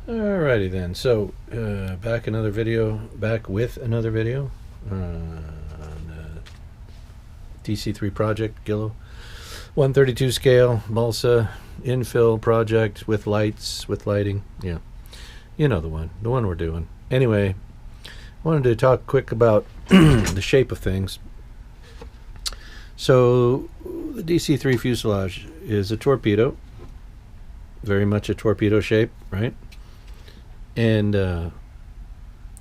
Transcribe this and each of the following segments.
Alrighty then. So back with another video on DC-3 Project, Guillow, 132 scale, balsa, infill project with lights, with lighting. Yeah, you know the one we're doing. Anyway, I wanted to talk quick about the shape of things. So the DC-3 fuselage is a torpedo, very much a torpedo shape, right? And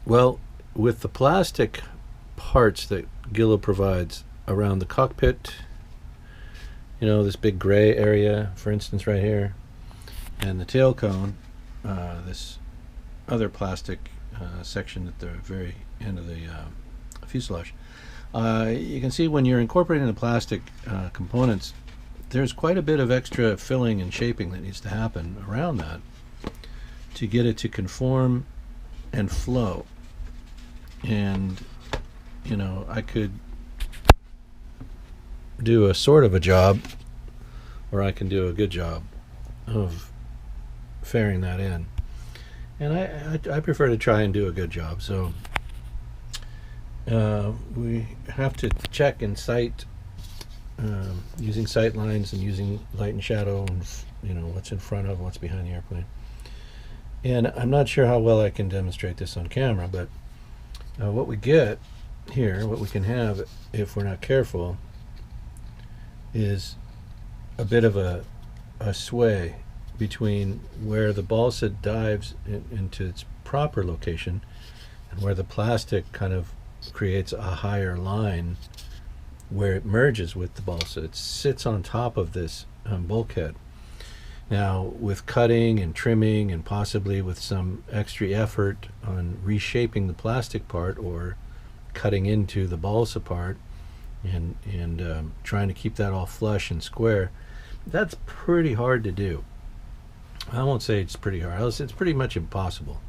well, with the plastic parts that Guillow provides around the cockpit, you know, this big gray area, for instance, right here, and the tail cone, this other plastic section at the very end of the fuselage. You can see when you're incorporating the plastic components, there's quite a bit of extra filling and shaping that needs to happen around that to get it to conform and flow. And you know, I could do a sort of a job, or I can do a good job of fairing that in, and I prefer to try and do a good job. So we have to check and sight, using sight lines and using light and shadow, and you know, what's in front of, what's behind the airplane. And I'm not sure how well I can demonstrate this on camera, but what we get here, what we can have if we're not careful, is a bit of a sway between where the balsa dives into its proper location and where the plastic kind of creates a higher line where it merges with the balsa. It sits on top of this bulkhead. Now, with cutting and trimming and possibly with some extra effort on reshaping the plastic part or cutting into the balsa part and trying to keep that all flush and square, that's pretty hard to do. I won't say it's pretty hard. It's pretty much impossible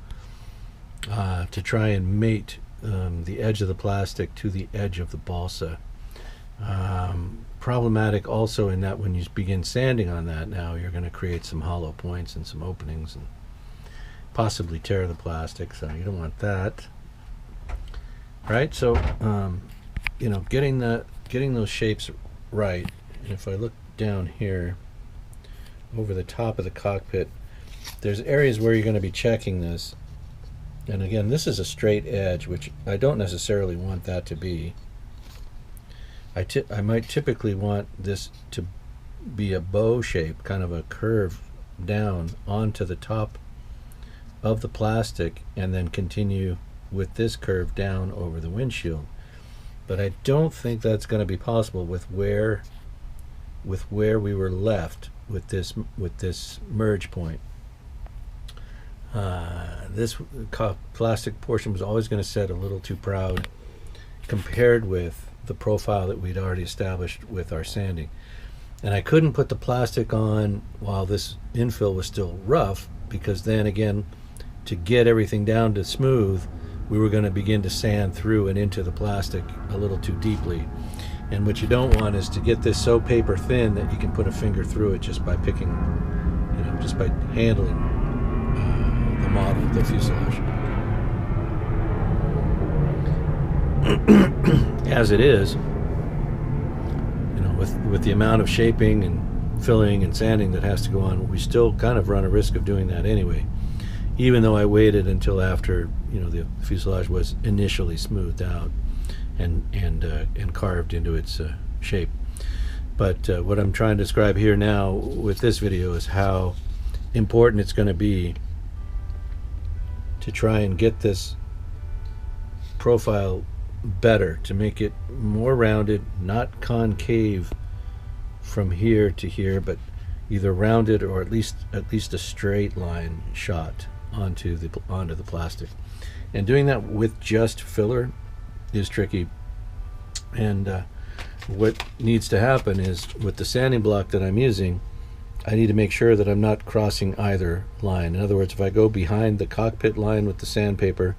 to try and mate the edge of the plastic to the edge of the balsa. Problematic also in that when you begin sanding on that, now you're going to create some hollow points and some openings and possibly tear the plastic, so you don't want that, right? So you know, getting those shapes right. And if I look down here over the top of the cockpit, there's areas where you're going to be checking this. And again, this is a straight edge, which I don't necessarily want that to be. I might typically want this to be a bow shape, kind of a curve down onto the top of the plastic and then continue with this curve down over the windshield. But I don't think that's going to be possible with where we were left with this merge point. This plastic portion was always going to set a little too proud compared with the profile that we'd already established with our sanding. And I couldn't put the plastic on while this infill was still rough, because then again, to get everything down to smooth, we were going to begin to sand through and into the plastic a little too deeply. And what you don't want is to get this so paper thin that you can put a finger through it just by picking, you know, just by handling the model of the fuselage. As it is, you know, with the amount of shaping and filling and sanding that has to go on, we still kind of run a risk of doing that anyway, even though I waited until after, you know, the fuselage was initially smoothed out and carved into its shape. But what I'm trying to describe here now with this video is how important it's going to be to try and get this profile better, to make it more rounded, not concave from here to here, but either rounded or at least a straight line shot onto the plastic. And doing that with just filler is tricky. And what needs to happen is, with the sanding block that I'm using, I need to make sure that I'm not crossing either line. In other words, if I go behind the cockpit line with the sandpaper,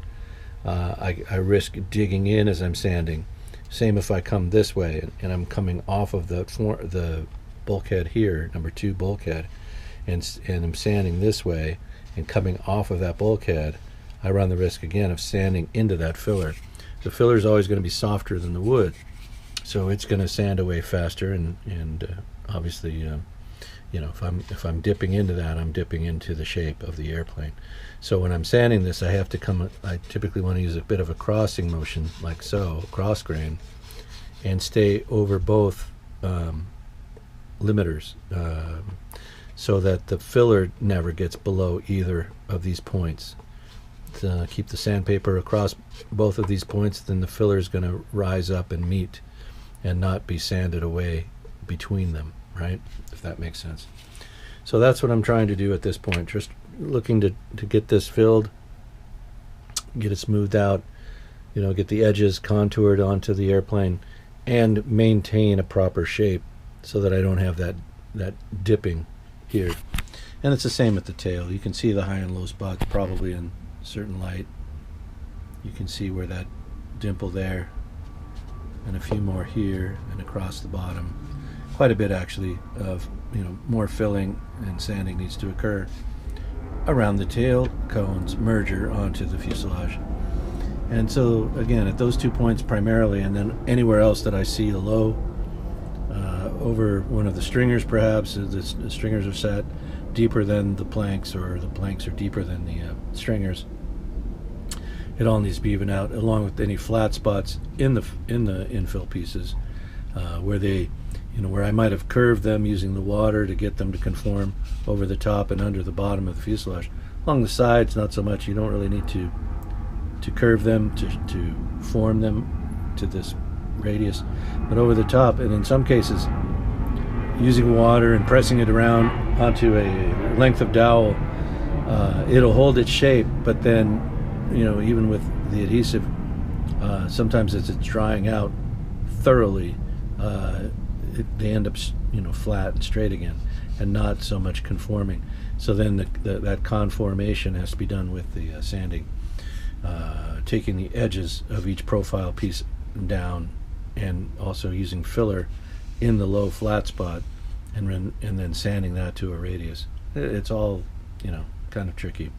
I risk digging in as I'm sanding. Same if I come this way and I'm coming off of the bulkhead here, number 2 bulkhead, and I'm sanding this way, and coming off of that bulkhead, I run the risk again of sanding into that filler. The filler is always going to be softer than the wood, so it's going to sand away faster, and obviously, you know, if I'm dipping into that, I'm dipping into the shape of the airplane. So when I'm sanding this, I typically want to use a bit of a crossing motion, like so, cross grain, and stay over both limiters, so that the filler never gets below either of these points. Keep the sandpaper across both of these points, then the filler is going to rise up and meet and not be sanded away between them, right? If that makes sense. So that's what I'm trying to do at this point, just looking to get this filled, get it smoothed out, you know, get the edges contoured onto the airplane, and maintain a proper shape so that I don't have that dipping here. And it's the same at the tail. You can see the high and low spots probably in certain light. You can see where that dimple there, and a few more here and across the bottom. Quite a bit actually of, you know, more filling and sanding needs to occur around the tail cones merger onto the fuselage. And so again, at those 2 points primarily, and then anywhere else that I see a low, over one of the stringers perhaps, the stringers are set deeper than the planks, or the planks are deeper than the stringers. It all needs to be even out, along with any flat spots in the infill pieces, where they, you know, where I might have curved them using the water to get them to conform over the top and under the bottom of the fuselage. Along the sides, not so much. You don't really need to curve them to form them to this radius, but over the top, and in some cases using water and pressing it around onto a length of dowel, it'll hold its shape, but then, you know, even with the adhesive, sometimes as it's drying out thoroughly, they end up, you know, flat and straight again, and not so much conforming. So then that conformation has to be done with the sanding, taking the edges of each profile piece down, and also using filler in the low flat spot, and then sanding that to a radius. It's all, you know, kind of tricky,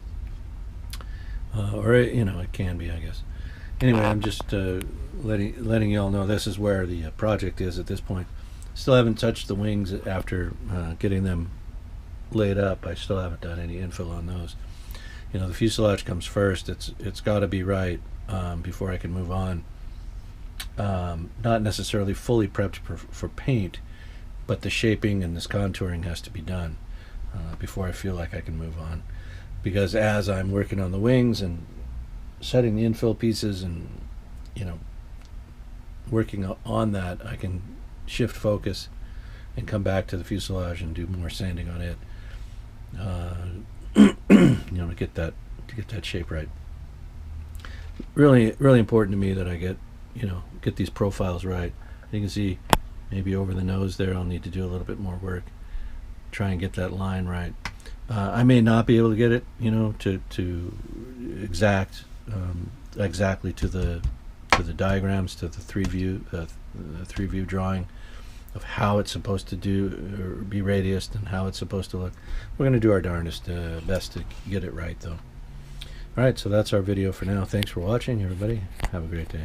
or, you know, it can be, I guess. Anyway, I'm just letting you all know this is where the project is at this point. Still haven't touched the wings after getting them laid up. I still haven't done any infill on those. You know, the fuselage comes first. It's got to be right before I can move on. Not necessarily fully prepped for paint, but the shaping and this contouring has to be done before I feel like I can move on. Because as I'm working on the wings and setting the infill pieces and, you know, working on that, I can shift focus and come back to the fuselage and do more sanding on it, you know, to get that shape right. Really important to me that I get these profiles right. You can see maybe over the nose there I'll need to do a little bit more work, try and get that line right. I may not be able to get it, you know, to exactly to the diagrams, to the three view drawing of how it's supposed to do or be radiused and how it's supposed to look. We're going to do our darndest best to get it right, though. All right, so that's our video for now. Thanks for watching, everybody. Have a great day.